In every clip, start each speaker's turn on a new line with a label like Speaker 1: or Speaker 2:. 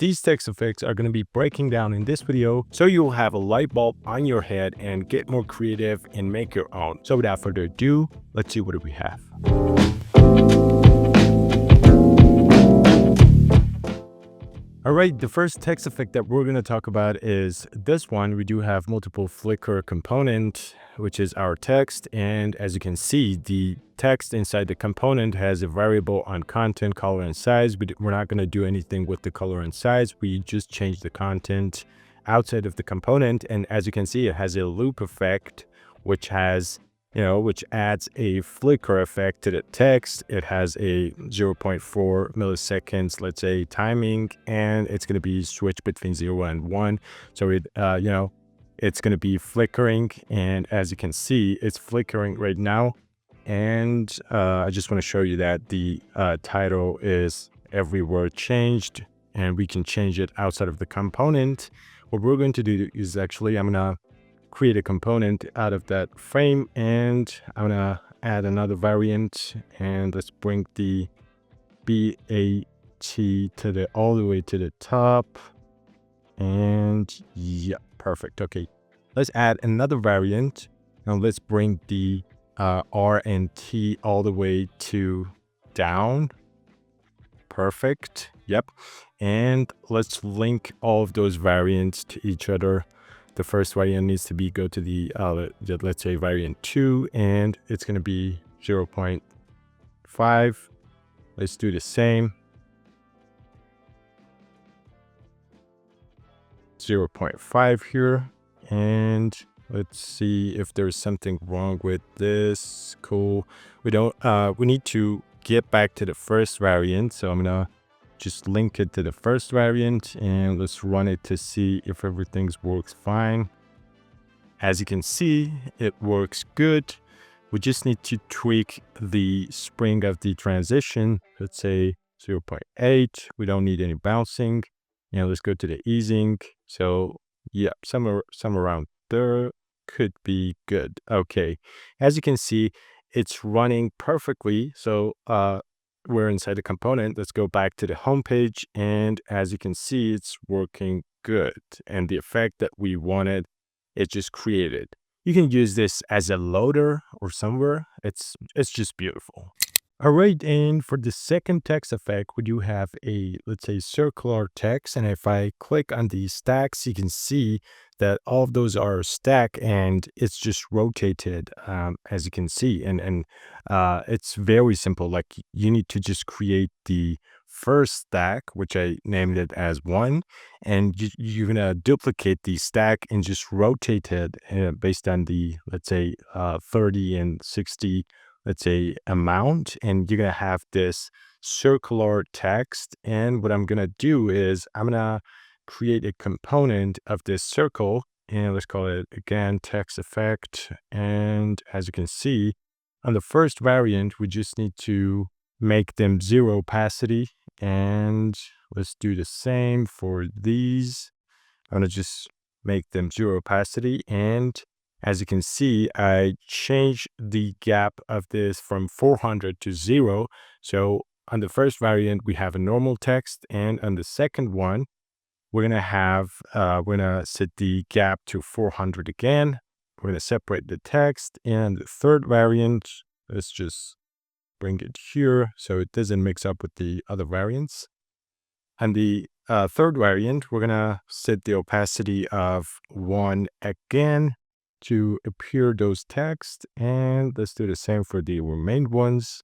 Speaker 1: these text effects are going to be breaking down in this video, so you'll have a light bulb on your head and get more creative and make your own. So without further ado, let's see what we have. All right, the first text effect that we're going to talk about is this one. We do have multiple flicker component, which is our text. And as you can see, the text inside the component has a variable on content, color, and size. But we're not going to do anything with the color and size. We just change the content outside of the component. And as you can see, it has a loop effect, which has which adds a flicker effect to the text. It has a 0.4 milliseconds, let's say, timing, and it's going to be switched between 0 and 1. So it, it's going to be flickering. And as you can see, it's flickering right now. And I just want to show you that the title is every word changed, and we can change it outside of the component. What we're going to do is actually, I'm going to create a component out of that frame, and I'm gonna add another variant, and let's bring the BAT to the all the way to the top. And yeah, perfect. Okay, let's add another variant, and let's bring the R and T all the way to down. Perfect. Yep. And let's link all of those variants to each other. The first variant needs to be go to the let's say variant 2, and it's going to be 0.5. Let's do the same. 0.5 here, and let's see if there's something wrong with this. Cool. We need to get back to the first variant, so I'm gonna just link it to the first variant, and let's run it to see if everything works fine. As you can see, it works good. We just need to tweak the spring of the transition. Let's say 0.8. We don't need any bouncing. Let's go to the easing. So yeah, somewhere around there could be good. Okay, as you can see, it's running perfectly. So we're inside the component. Let's go back to the home page, and as you can see, it's working good, and the effect that we wanted, it just created. You can use this as a loader or somewhere. It's just beautiful. All right, and for the second text effect, we do have a, let's say, circular text, and if I click on these stacks, you can see that all of those are stacked, and it's just rotated, as you can see, and it's very simple. Like, you need to just create the first stack, which I named it as 1, and you're gonna duplicate the stack and just rotate it based on the, let's say, 30 and 60, let's say, amount, and you're gonna have this circular text. And what I'm gonna do is I'm gonna create a component of this circle, and let's call it again text effect. And as you can see, on the first variant, we just need to make them 0 opacity, and let's do the same for these. I'm gonna just make them 0 opacity, and as you can see, I changed the gap of this from 400 to 0. So on the first variant, we have a normal text, and on the second one, we're gonna set the gap to 400 again. We're gonna separate the text, and the third variant, let's just bring it here so it doesn't mix up with the other variants. And the third variant, we're gonna set the opacity of 1 again to appear those texts, and let's do the same for the remaining ones.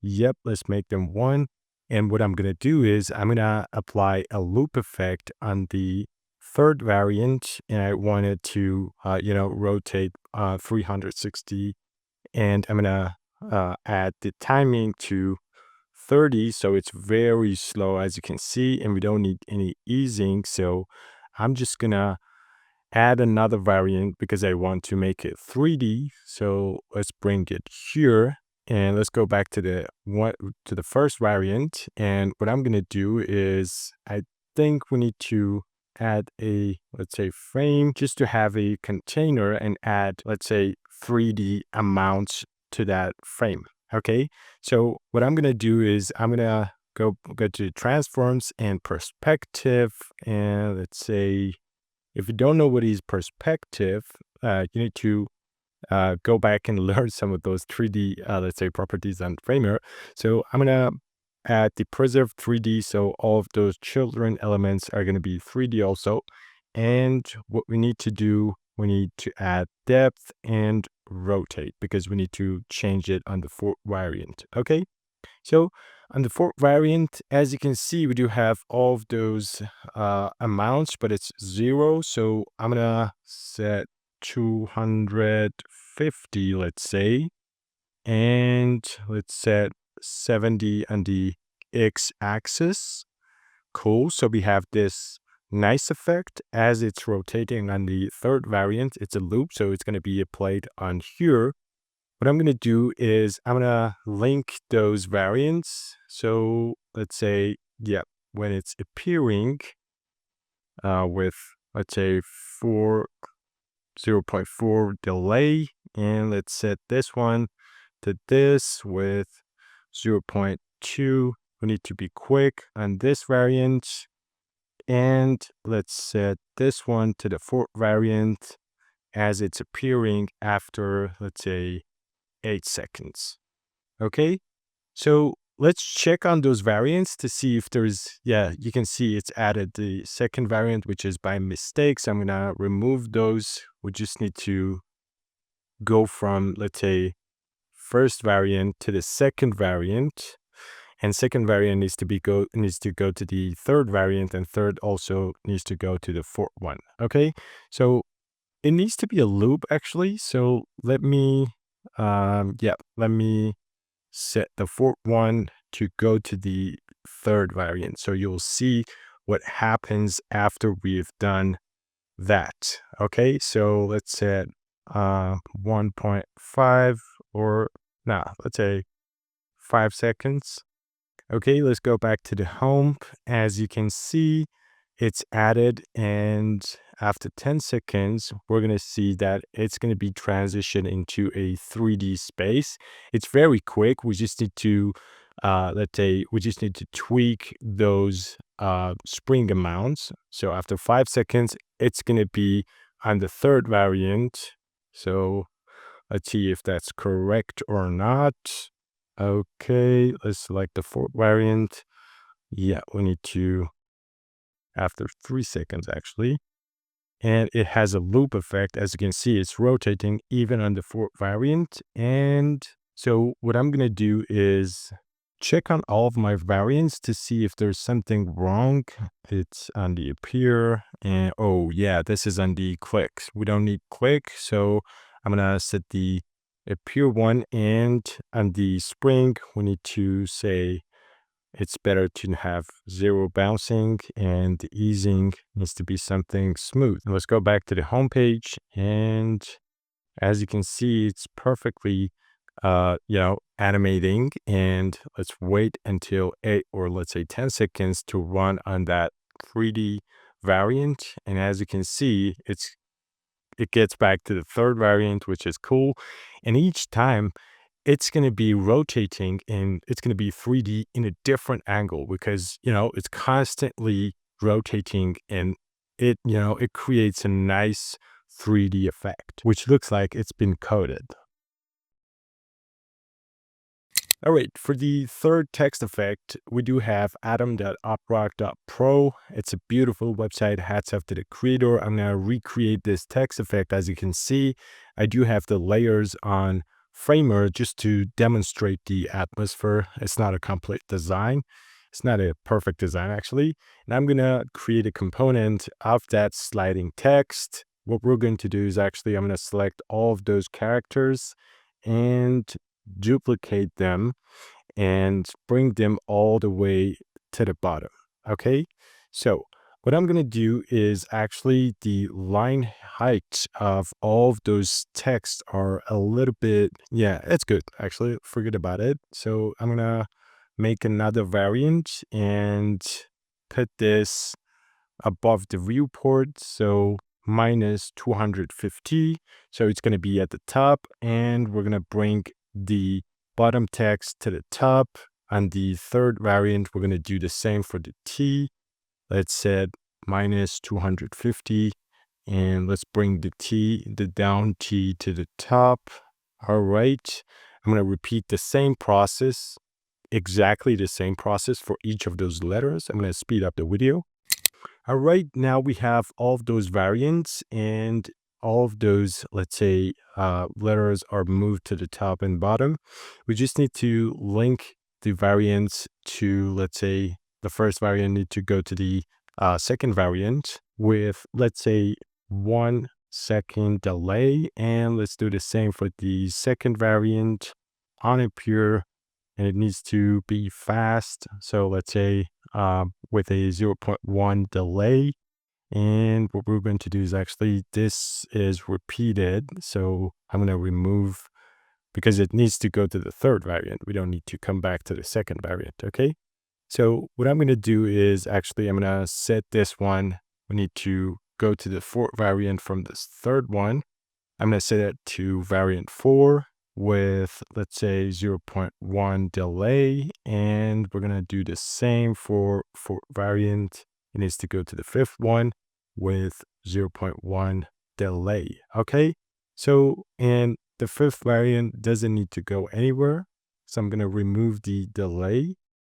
Speaker 1: Yep, let's make them 1. And what I'm gonna do is I'm gonna apply a loop effect on the third variant, and I want it to rotate 360, and I'm gonna add the timing to 30, so it's very slow, as you can see, and we don't need any easing. So I'm just gonna add another variant because I want to make it 3D. So let's bring it here, and let's go back to the first variant. And what I'm gonna do is I think we need to add a, let's say, frame, just to have a container and add, let's say, 3D amounts to that frame. Okay, so what I'm gonna do is I'm gonna go to transforms and perspective. And let's say, if you don't know what is perspective, you need to go back and learn some of those 3D, let's say, properties on Framer. So I'm gonna add the preserve 3D. So all of those children elements are gonna be 3D also. And what we need to do, we need to add depth and rotate because we need to change it on the fourth variant. Okay. So on the fourth variant, as you can see, we do have all of those amounts, but it's 0. So I'm gonna set 250, let's say, and let's set 70 on the x-axis. Cool. So we have this nice effect as it's rotating on the third variant. It's a loop, so it's going to be applied on here. What I'm going to do is I'm going to link those variants. So let's say, yeah, when it's appearing with, let's say, 0.4 delay, and let's set this one to this with 0.2. We need to be quick on this variant. And let's set this one to the fourth variant as it's appearing after, let's say, 8 seconds. Okay, so let's check on those variants to see if there's, yeah, you can see it's added the second variant, which is by mistake. So I'm gonna remove those. We just need to go from, let's say, first variant to the second variant. And second variant needs to go to the third variant, and third also needs to go to the fourth one. Okay, so it needs to be a loop actually. So let me let me set the fourth one to go to the third variant. So you'll see what happens after we've done that. Okay, so let's set 1.5, or let's say 5 seconds. Okay, let's go back to the home. As you can see, it's added, and after 10 seconds, we're going to see that it's going to be transitioned into a 3D space. It's very quick. We just need to, tweak those spring amounts. So after 5 seconds, it's going to be on the third variant. So let's see if that's correct or not. Okay, let's select the fourth variant. Yeah, we need to, after 3 seconds actually. And it has a loop effect. As you can see, it's rotating even on the fourth variant. And so what I'm going to do is check on all of my variants to see if there's something wrong. It's on the appear, and oh yeah, this is on the click. We don't need click, so I'm going to set the appear one, and on the spring, we need to say it's better to have 0 bouncing, and the easing needs to be something smooth. And let's go back to the home page, and as you can see, it's perfectly, animating. And let's wait until 8 or let's say 10 seconds to run on that 3D variant. And as you can see, it gets back to the third variant, which is cool. And each time it's going to be rotating, and it's going to be 3D in a different angle because, it's constantly rotating, and it creates a nice 3D effect, which looks like it's been coded. All right, for the third text effect, we do have atom.uprock.pro. It's a beautiful website. Hats off to the creator. I'm going to recreate this text effect. As you can see, I do have the layers on Framer just to demonstrate the atmosphere. It's not a complete design. It's not a perfect design, actually. And I'm going to create a component of that sliding text. What we're going to do is actually, I'm going to select all of those characters and duplicate them and bring them all the way to the bottom. Okay, so what I'm going to do is actually the line height of all of those texts are a little bit, it's good. Actually, forget about it. So I'm going to make another variant and put this above the viewport. So minus 250. So it's going to be at the top, and we're going to bring the bottom text to the top. on the third variant, we're going to do the same for the T. Let's set minus 250. And let's bring the down T to the top. All right. I'm going to repeat the same process, exactly the same process for each of those letters. I'm going to speed up the video. All right, now we have all of those variants and all of those, let's say, letters are moved to the top and bottom. We just need to link the variants to, let's say, the first variant need to go to the second variant with, let's say, 1 second delay. And let's do the same for the second variant on a pure, and it needs to be fast. So let's say with a 0.1 delay. And what we're going to do is actually, this is repeated. So I'm going to remove, because it needs to go to the third variant. We don't need to come back to the second variant. Okay. So what I'm going to do is actually, I'm going to set this one. We need to go to the fourth variant from this third one. I'm going to set it to variant 4 with, let's say, 0.1 delay. And we're going to do the same for variant. It needs to go to the fifth one with 0.1 delay. Okay. So, and the fifth variant doesn't need to go anywhere. So I'm going to remove the delay.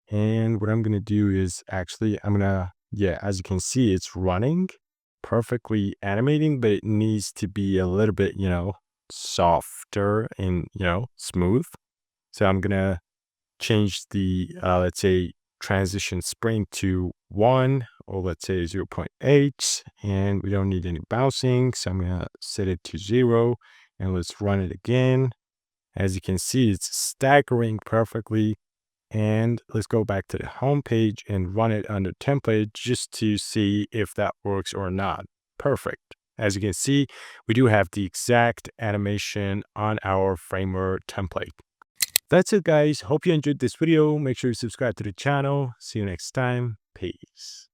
Speaker 1: And what I'm going to do is actually, I'm going to, yeah, as you can see, it's running perfectly animating, but it needs to be a little bit, softer and, smooth. So I'm going to change the, let's say, transition spring to 1, or let's say 0.8, and we don't need any bouncing. So I'm going to set it to 0, and let's run it again. As you can see, it's staggering perfectly. And let's go back to the home page and run it under template just to see if that works or not. Perfect. As you can see, we do have the exact animation on our framer template. That's it, guys. Hope you enjoyed this video. Make sure you subscribe to the channel. See you next time. Peace.